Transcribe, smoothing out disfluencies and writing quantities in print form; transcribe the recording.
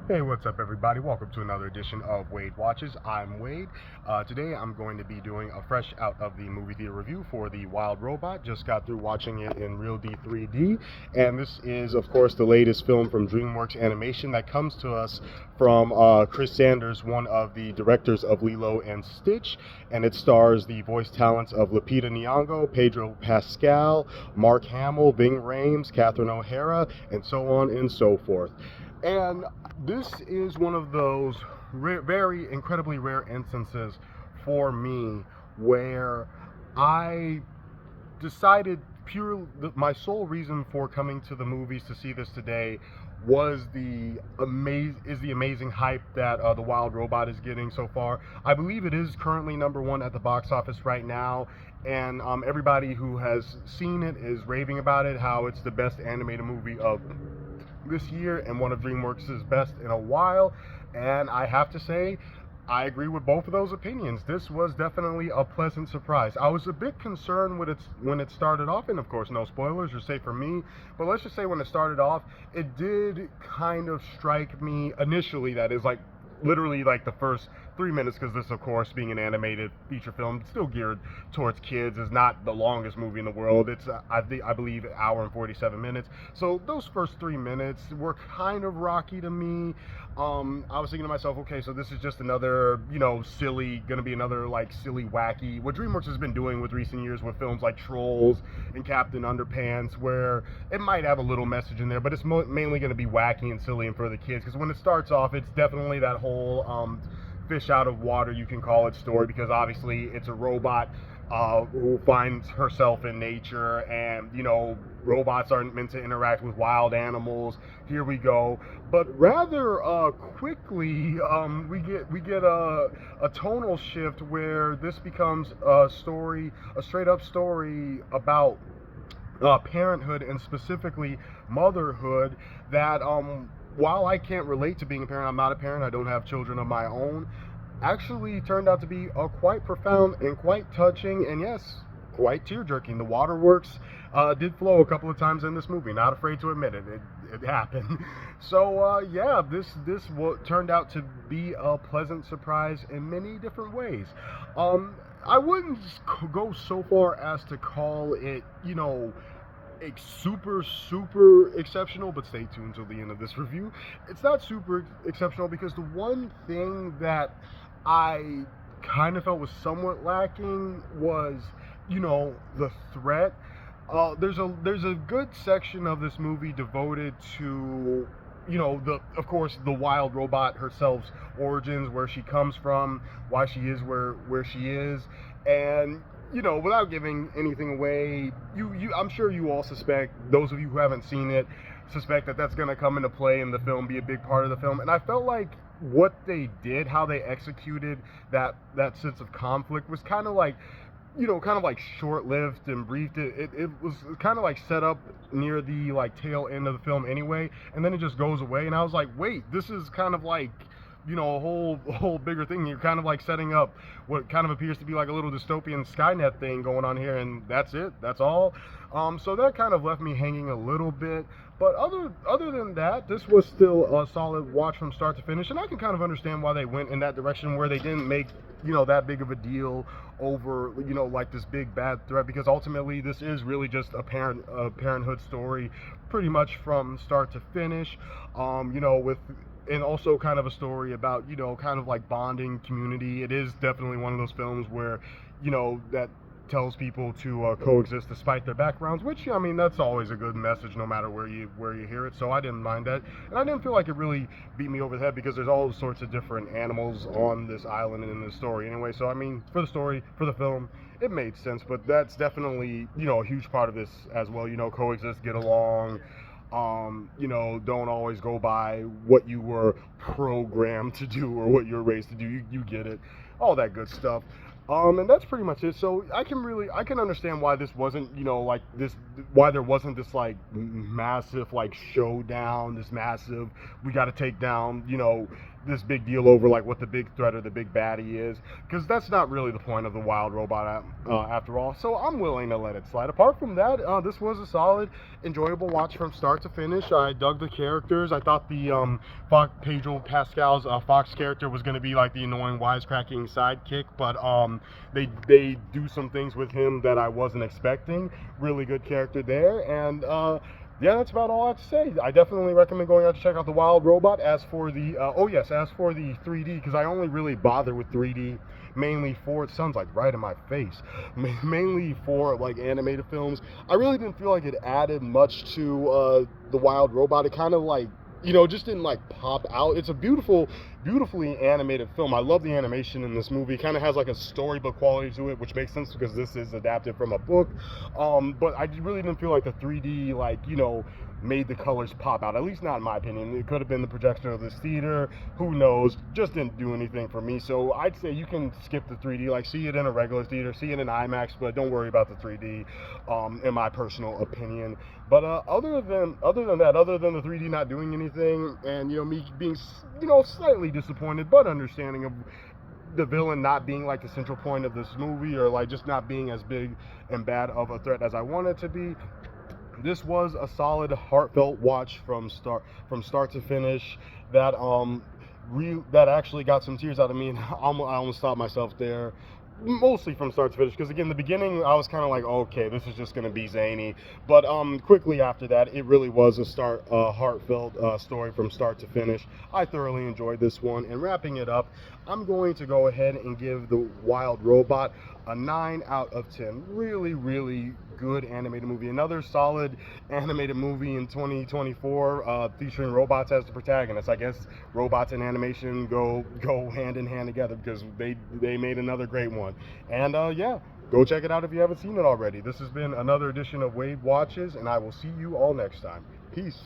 Hey, what's up, everybody? Welcome to another edition of Wade Watches. I'm Wade. Today, I'm going to be doing a fresh out of the movie theater review for The Wild Robot. Just got through watching it in Real D 3D, and this is, of course, the latest film from DreamWorks Animation that comes to us from Chris Sanders, one of the directors of Lilo and Stitch, and it stars the voice talents of Lupita Nyong'o, Pedro Pascal, Mark Hamill, Ving Rhames, Catherine O'Hara, and so on and so forth. And this is one of those very incredibly rare instances for me where I decided my sole reason for coming to the movies to see this today was the amazing hype that the Wild Robot is getting so far. I believe it is currently number one at the box office right now, and everybody who has seen it is raving about it, how it's the best animated movie of this year and one of DreamWorks' best in a while. And I have to say, I agree with both of those opinions. This was definitely a pleasant surprise. I was a bit concerned when it started off, and of course, no spoilers are safe for me, but let's just say when it started off, it did kind of strike me initially, that is, like, literally like the first 3 minutes, because this, of course, being an animated feature film, still geared towards kids, is not the longest movie in the world. It's I believe an hour and 47 minutes. So those first 3 minutes were kind of rocky to me. I was thinking to myself, okay, so this is just another, gonna be another like silly, wacky, what DreamWorks has been doing with recent years with films like Trolls and Captain Underpants, where it might have a little message in there, but it's mainly gonna be wacky and silly and for the kids. Because when it starts off, it's definitely that whole fish out of water, you can call it, story, because obviously it's a robot who finds herself in nature, and robots aren't meant to interact with wild animals. Here we go. But rather quickly, we get a tonal shift where this becomes a story, a straight up story about parenthood, and specifically motherhood, that while I can't relate to being a parent, I'm not a parent, I don't have children of my own, actually turned out to be quite profound and quite touching, and yes, quite tear-jerking. The waterworks did flow a couple of times in this movie. Not afraid to admit it. It happened. So yeah, this turned out to be a pleasant surprise in many different ways. I wouldn't go so far as to call it, super exceptional, but stay tuned till the end of this review. It's not super exceptional because the one thing that I kind of felt was somewhat lacking was, the threat. There's a good section of this movie devoted to, the of course the wild robot herself's origins, where she comes from, why she is where she is, and without giving anything away, I'm sure you all suspect, those of you who haven't seen it, suspect that that's going to come into play in the film, be a big part of the film. And I felt like what they did, how they executed that sense of conflict, was kind of like, short-lived and brief. It was kind of like set up near the like tail end of the film anyway, and then it just goes away. And I was like, wait, this is kind of like, a whole bigger thing. You're kind of like setting up what kind of appears to be like a little dystopian Skynet thing going on here, and that's it. That's all. So that kind of left me hanging a little bit. But other than that, this was still a solid watch from start to finish, and I can kind of understand why they went in that direction, where they didn't make that big of a deal over like this big bad threat, because ultimately this is really just a parenthood story, pretty much from start to finish. With, and also kind of a story about, kind of like bonding, community. It is definitely one of those films where, that tells people to coexist despite their backgrounds, which, I mean, that's always a good message no matter where you hear it. So I didn't mind that, and I didn't feel like it really beat me over the head, because there's all sorts of different animals on this island and in this story anyway. So I mean, for the story, for the film, it made sense. But that's definitely, a huge part of this as well. Coexist, get along, don't always go by what you were programmed to do or what you're raised to do. You get it, all that good stuff. And that's pretty much it. So I can understand why this wasn't, like this, why there wasn't this like massive like showdown, this massive, we got to take down, this big deal over like what the big threat or the big baddie is, because that's not really the point of the Wild Robot after all. So I'm willing to let it slide. Apart from that, this was a solid, enjoyable watch from start to finish. I dug the characters. I thought the Pedro Pascal's Fox character was going to be like the annoying wisecracking sidekick, but they do some things with him that I wasn't expecting. Really good character there, and yeah, that's about all I have to say. I definitely recommend going out to check out the Wild Robot. As for the as for the 3D, because I only really bother with 3D mainly for, it sounds like right in my face, mainly for like animated films. I really didn't feel like it added much to the Wild Robot. It kind of like, you know, just didn't like pop out. It's a beautifully animated film. I love the animation in this movie. It kind of has like a storybook quality to it, which makes sense because this is adapted from a book. But I really didn't feel like the 3D, like, you know, made the colors pop out, at least not in my opinion. It could have been the projection of this theater, who knows, just didn't do anything for me. So I'd say you can skip the 3D, like see it in a regular theater, see it in IMAX, but don't worry about the 3D, in my personal opinion. But other than the 3D not doing anything, and, you know, me being, you know, slightly disappointed but understanding of the villain not being like the central point of this movie, or like just not being as big and bad of a threat as I wanted to be, this was a solid, heartfelt watch from start to finish. That that actually got some tears out of me, and I almost stopped myself there. Mostly from start to finish, because again, the beginning I was kind of like, okay, this is just going to be zany, but quickly after that, it really was a heartfelt story from start to finish. I thoroughly enjoyed this one, and wrapping it up, I'm going to go ahead and give the Wild Robot a 9 out of 10. Really good animated movie. Another solid animated movie in 2024, featuring robots as the protagonists. I guess robots and animation go hand in hand together, because they made another great one. And yeah, go check it out if you haven't seen it already. This has been another edition of Wade Watches, and I will see you all next time. Peace.